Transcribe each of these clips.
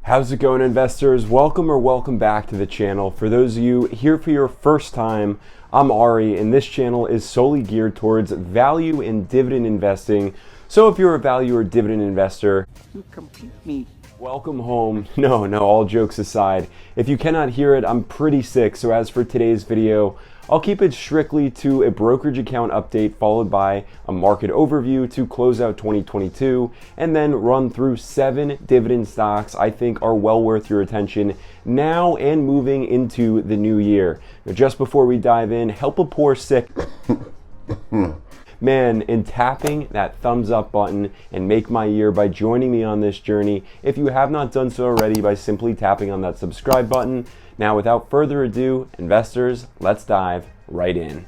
How's it going, investors? Welcome back to the channel. For those of you here for your first time, I'm Ari, and this channel is solely geared towards value and dividend investing. So if you're a value or dividend investor, You complete me. welcome home. No, all jokes aside. If you cannot hear it, I'm pretty sick. So as for today's video, I'll keep it strictly to a brokerage account update followed by a market overview to close out 2022 and then run through 7 dividend stocks I think are well worth your attention now and moving into the new year. Now, just before we dive in, help a poor sick man in tapping that thumbs up button and make my year by joining me on this journey. If you have not done so already, by simply tapping on that subscribe button. Now, without further ado, investors, let's dive right in.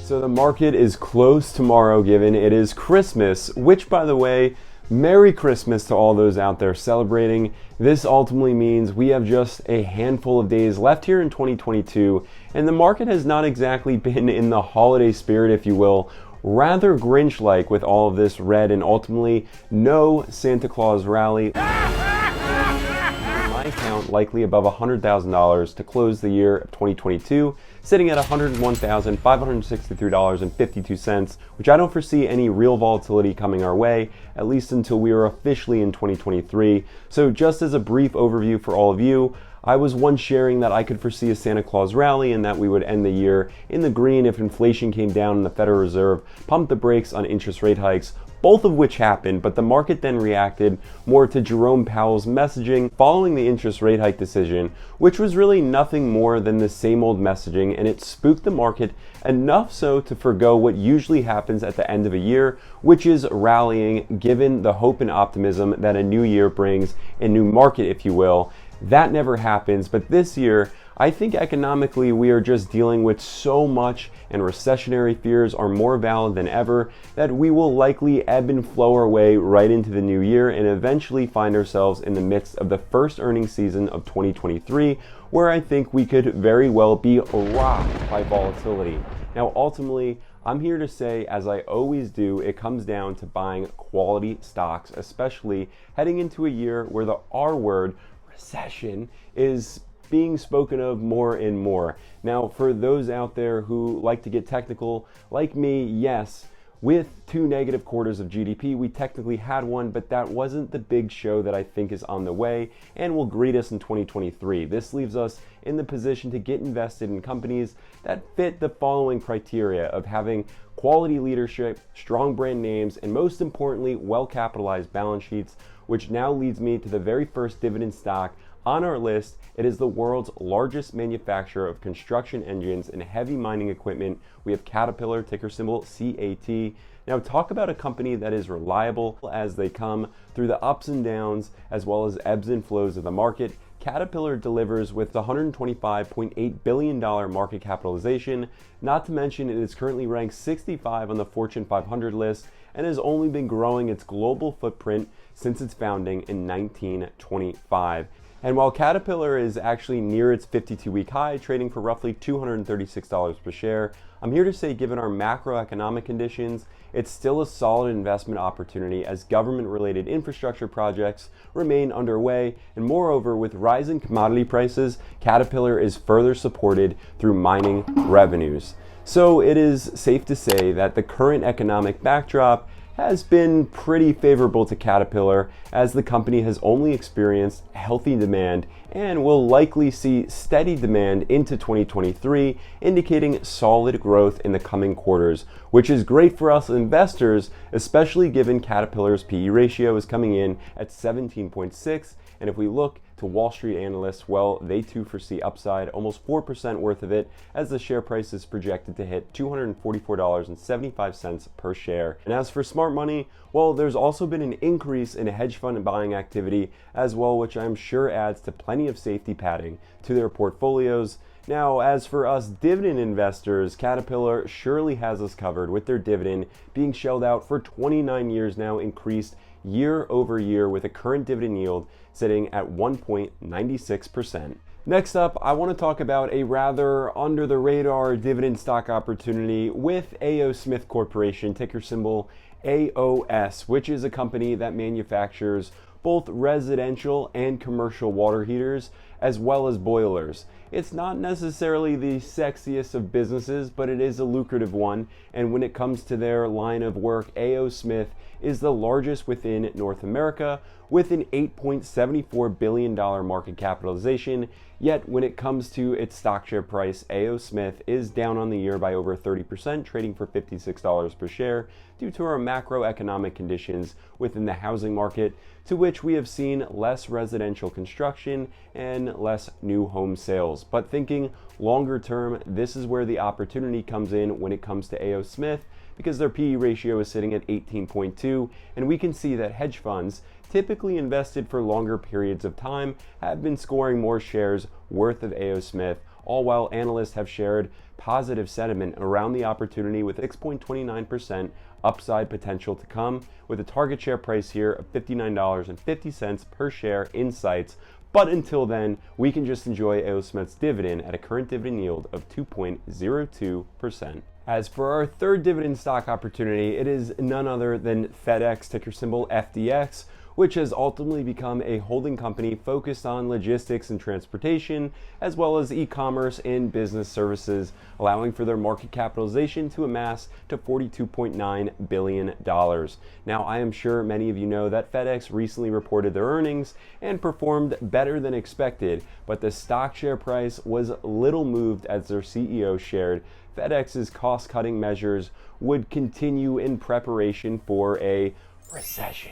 So the market is closed tomorrow, given it is Christmas, which, by the way, Merry Christmas to all those out there celebrating. This ultimately means we have just a handful of days left here in 2022, and the market has not exactly been in the holiday spirit, if you will, rather Grinch-like with all of this red and ultimately no Santa Claus rally. My account likely above $100,000 to close the year of 2022, sitting at $101,563.52, which I don't foresee any real volatility coming our way, at least until we are officially in 2023. So just as a brief overview for all of you, I was once sharing that I could foresee a Santa Claus rally and that we would end the year in the green if inflation came down and the Federal Reserve pumped the brakes on interest rate hikes, both of which happened, but the market then reacted more to Jerome Powell's messaging following the interest rate hike decision, which was really nothing more than the same old messaging, and it spooked the market enough so to forgo what usually happens at the end of a year, which is rallying given the hope and optimism that a new year brings, a new market, if you will. That never happens, but this year, I think economically we are just dealing with so much and recessionary fears are more valid than ever that we will likely ebb and flow our way right into the new year and eventually find ourselves in the midst of the first earnings season of 2023, where I think we could very well be rocked by volatility. Now, ultimately, I'm here to say, as I always do, it comes down to buying quality stocks, especially heading into a year where the R word, recession, is being spoken of more and more. Now, for those out there who like to get technical, like me, yes, with 2 negative quarters of GDP, we technically had one, but that wasn't the big show that I think is on the way and will greet us in 2023. This leaves us in the position to get invested in companies that fit the following criteria of having quality leadership, strong brand names, and most importantly, well-capitalized balance sheets, which now leads me to the very first dividend stock on our list. It is the world's largest manufacturer of construction engines and heavy mining equipment. We have Caterpillar, ticker symbol CAT. Now, talk about a company that is reliable as they come through the ups and downs as well as ebbs and flows of the market. Caterpillar delivers with the $125.8 billion market capitalization. Not to mention, it is currently ranked 65 on the Fortune 500 list and has only been growing its global footprint since its founding in 1925. And while Caterpillar is actually near its 52-week high, trading for roughly $236 per share, I'm here to say, given our macroeconomic conditions, it's still a solid investment opportunity as government-related infrastructure projects remain underway, and moreover, with rising commodity prices, Caterpillar is further supported through mining revenues. So it is safe to say that the current economic backdrop has been pretty favorable to Caterpillar, as the company has only experienced healthy demand and will likely see steady demand into 2023, indicating solid growth in the coming quarters, which is great for us investors, especially given Caterpillar's PE ratio is coming in at 17.6, and if we look to Wall Street analysts, well, they too foresee upside, almost 4% worth of it, as the share price is projected to hit $244.75 per share. And as for smart money, well, there's also been an increase in hedge fund buying activity as well, which I'm sure adds to plenty of safety padding to their portfolios. Now, as for us dividend investors, Caterpillar surely has us covered, with their dividend being shelled out for 29 years now, increased year over year, with a current dividend yield sitting at 1.96%. Next up, I want to talk about a rather under the radar dividend stock opportunity with A.O. Smith Corporation, ticker symbol AOS, which is a company that manufactures both residential and commercial water heaters, as well as boilers. It's not necessarily the sexiest of businesses, but it is a lucrative one, and when it comes to their line of work, A.O. Smith is the largest within North America with an $8.74 billion market capitalization, yet when it comes to its stock share price, A.O. Smith is down on the year by over 30%, trading for $56 per share due to our macroeconomic conditions within the housing market, to which we have seen less residential construction and less new home sales. But thinking longer term, this is where the opportunity comes in when it comes to A.O. Smith, because their PE ratio is sitting at 18.2, and we can see that hedge funds, typically invested for longer periods of time, have been scoring more shares worth of A.O. Smith, all while analysts have shared positive sentiment around the opportunity with 6.29% upside potential to come, with a target share price here of $59.50 per share in sights. But until then, we can just enjoy A.O. Smith's dividend at a current dividend yield of 2.02%. As for our third dividend stock opportunity, it is none other than FedEx, ticker symbol FDX, which has ultimately become a holding company focused on logistics and transportation, as well as e-commerce and business services, allowing for their market capitalization to amass to $42.9 billion. Now, I am sure many of you know that FedEx recently reported their earnings and performed better than expected, but the stock share price was little moved as their CEO shared FedEx's cost-cutting measures would continue in preparation for a recession.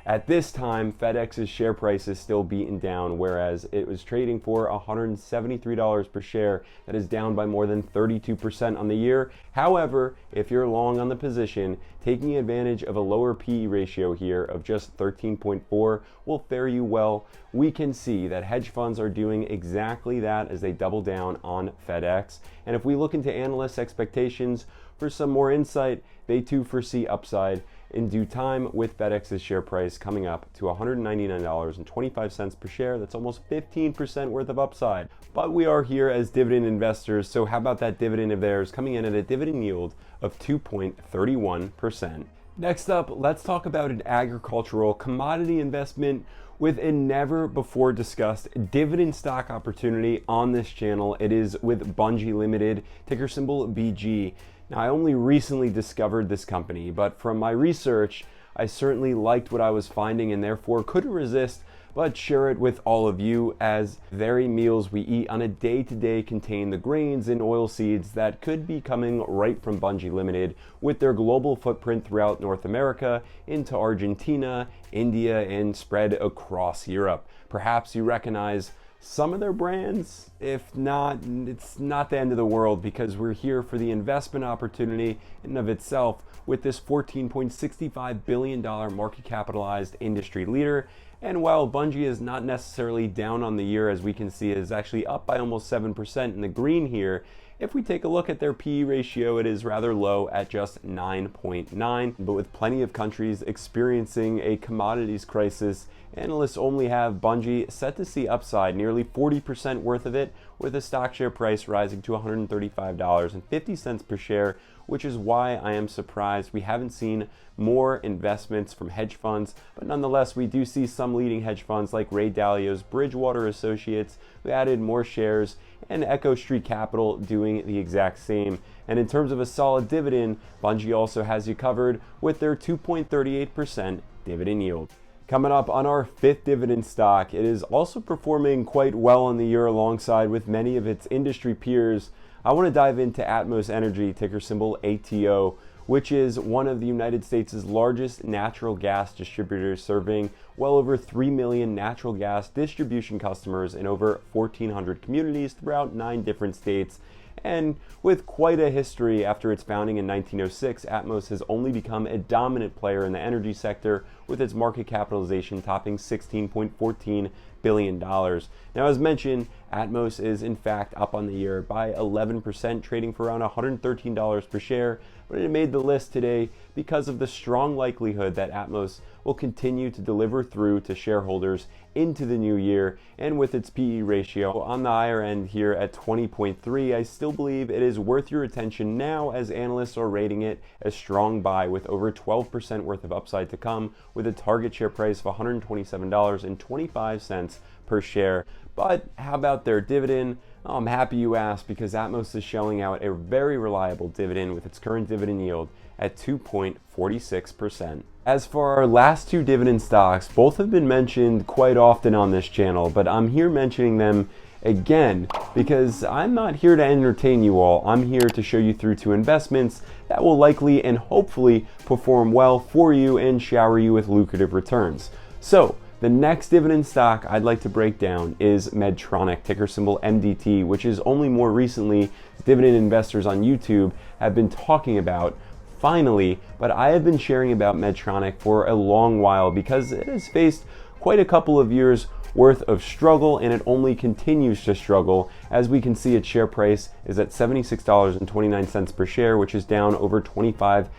At this time, FedEx's share price is still beaten down, whereas it was trading for $173 per share. That is down by more than 32% on the year. However, if you're long on the position, taking advantage of a lower PE ratio here of just 13.4 will fare you well. We can see that hedge funds are doing exactly that as they double down on FedEx. And if we look into analysts' expectations for some more insight, they too foresee upside in due time, with FedEx's share price coming up to $199.25 per share. That's almost 15% worth of upside. But we are here as dividend investors, so how about that dividend of theirs coming in at a dividend yield of 2.31%. Next up, let's talk about an agricultural commodity investment with a never before discussed dividend stock opportunity on this channel. It is with Bunge Limited, ticker symbol BG. Now, I only recently discovered this company, but from my research, I certainly liked what I was finding and therefore couldn't resist but share it with all of you, as very meals we eat on a day-to-day contain the grains and oil seeds that could be coming right from Bunge Limited, with their global footprint throughout North America into Argentina, India, and spread across Europe. Perhaps you recognize some of their brands. If not, it's not the end of the world, because we're here for the investment opportunity in and of itself with this $14.65 billion market capitalized industry leader. And while Bunge is not necessarily down on the year, as we can see, it is actually up by almost 7% in the green here. If we take a look at their PE ratio, it is rather low at just 9.9, but with plenty of countries experiencing a commodities crisis, analysts only have Bunge set to see upside, nearly 40% worth of it, with a stock share price rising to $135.50 per share, which is why I am surprised we haven't seen more investments from hedge funds. But nonetheless, we do see some leading hedge funds like Ray Dalio's Bridgewater Associates, who added more shares, and Echo Street Capital doing the exact same. And in terms of a solid dividend, Bunge also has you covered with their 2.38% dividend yield. Coming up on our fifth dividend stock, it is also performing quite well in the year alongside with many of its industry peers. I want to dive into Atmos Energy, ticker symbol ATO, which is one of the United States' largest natural gas distributors, serving well over 3 million natural gas distribution customers in over 1,400 communities throughout 9 different states. And with quite a history after its founding in 1906, Atmos has only become a dominant player in the energy sector, with its market capitalization topping $16.14 billion. Now, as mentioned, Atmos is in fact up on the year by 11%, trading for around $113 per share, but it made the list today because of the strong likelihood that Atmos will continue to deliver through to shareholders into the new year. And with its PE ratio on the higher end here at 20.3, I still believe it is worth your attention now, as analysts are rating it a strong buy with over 12% worth of upside to come, with a target share price of $127.25 per share. But how about their dividend? I'm happy you asked, because Atmos is shelling out a very reliable dividend with its current dividend yield at 2.46%. As for our last two dividend stocks, both have been mentioned quite often on this channel, but I'm here mentioning them again because I'm not here to entertain you all. I'm here to show you through to investments that will likely and hopefully perform well for you and shower you with lucrative returns. So the next dividend stock I'd like to break down is Medtronic, ticker symbol MDT, which is only more recently dividend investors on YouTube have been talking about. Finally, but I have been sharing about Medtronic for a long while because it has faced quite a couple of years worth of struggle, and it only continues to struggle. As we can see, its share price is at $76.29 per share, which is down over 25%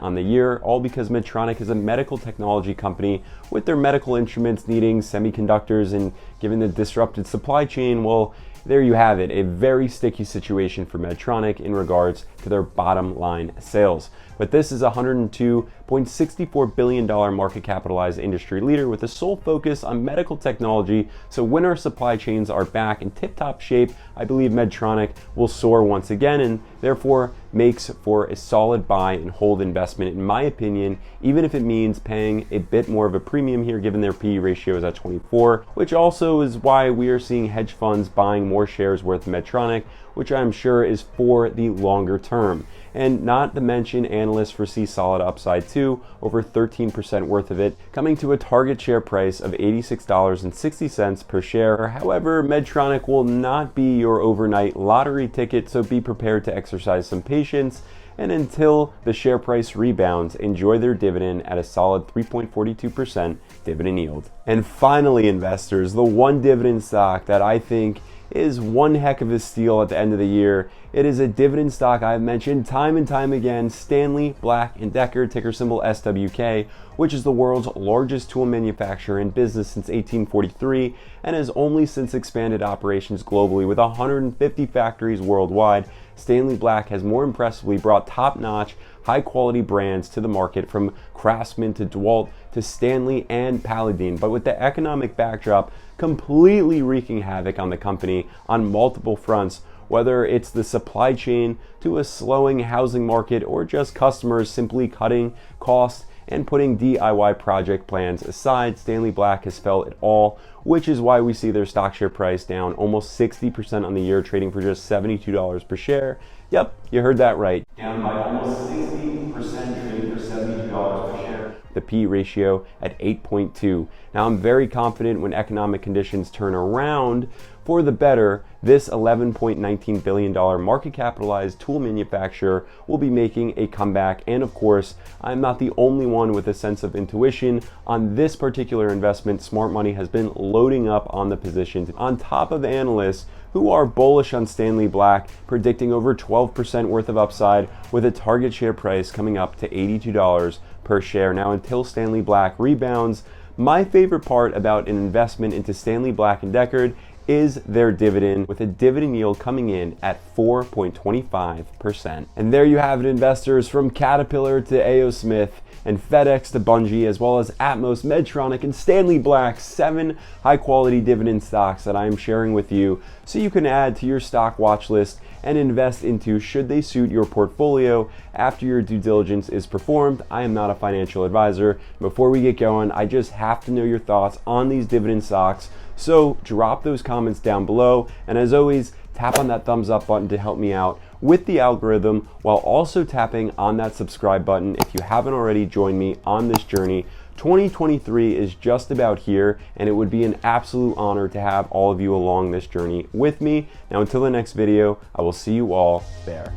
on the year, all because Medtronic is a medical technology company with their medical instruments needing semiconductors, and given the disrupted supply chain, well, there you have it, a very sticky situation for Medtronic in regards to their bottom line sales. But this is a $102.64 billion market capitalized industry leader with a sole focus on medical technology. So when our supply chains are back in tip-top shape, I believe Medtronic will soar once again, and therefore makes for a solid buy and hold investment, in my opinion, even if it means paying a bit more of a premium here given their PE ratio is at 24, which also is why we are seeing hedge funds buying more shares worth of Medtronic, which I'm sure is for the longer term. And not to mention, analysts foresee solid upside too, over 13% worth of it, coming to a target share price of $86.60 per share. However, Medtronic will not be your overnight lottery ticket, so be prepared to exercise some patience. And until the share price rebounds, enjoy their dividend at a solid 3.42% dividend yield. And finally, investors, the one dividend stock that I think is one heck of a steal at the end of the year. It is a dividend stock I've mentioned time and time again, Stanley Black & Decker, ticker symbol SWK, which is the world's largest tool manufacturer in business since 1843 and has only since expanded operations globally with 150 factories worldwide. Stanley Black has more impressively brought top-notch, high-quality brands to the market, from Craftsman to DeWalt to Stanley and Paladin, but with the economic backdrop completely wreaking havoc on the company on multiple fronts, whether it's the supply chain to a slowing housing market or just customers simply cutting costs and putting DIY project plans aside. Stanley Black has felt it all, which is why we see their stock share price down almost 60% on the year, trading for just $72 per share. Yep, you heard that right. Down by almost 60%, trading for $72 per share. The P ratio at 8.2. Now, I'm very confident when economic conditions turn around for the better, this $11.19 billion market capitalized tool manufacturer will be making a comeback. And of course, I'm not the only one with a sense of intuition on this particular investment. Smart money has been loading up on the position, on top of analysts who are bullish on Stanley Black, predicting over 12% worth of upside, with a target share price coming up to $82 per share. Now, until Stanley Black rebounds, my favorite part about an investment into Stanley Black & Decker is their dividend, with a dividend yield coming in at 4.25%. And there you have it, investors, from Caterpillar to A.O. Smith and FedEx to Bungie, as well as Atmos, Medtronic, and Stanley Black, 7 high-quality dividend stocks that I am sharing with you so you can add to your stock watch list and invest into should they suit your portfolio after your due diligence is performed. I am not a financial advisor. Before we get going, I just have to know your thoughts on these dividend stocks, so drop those comments down below, and as always, tap on that thumbs up button to help me out with the algorithm, while also tapping on that subscribe button if you haven't already joined me on this journey. 2023 is just about here, and it would be an absolute honor to have all of you along this journey with me. Now, until the next video, I will see you all there.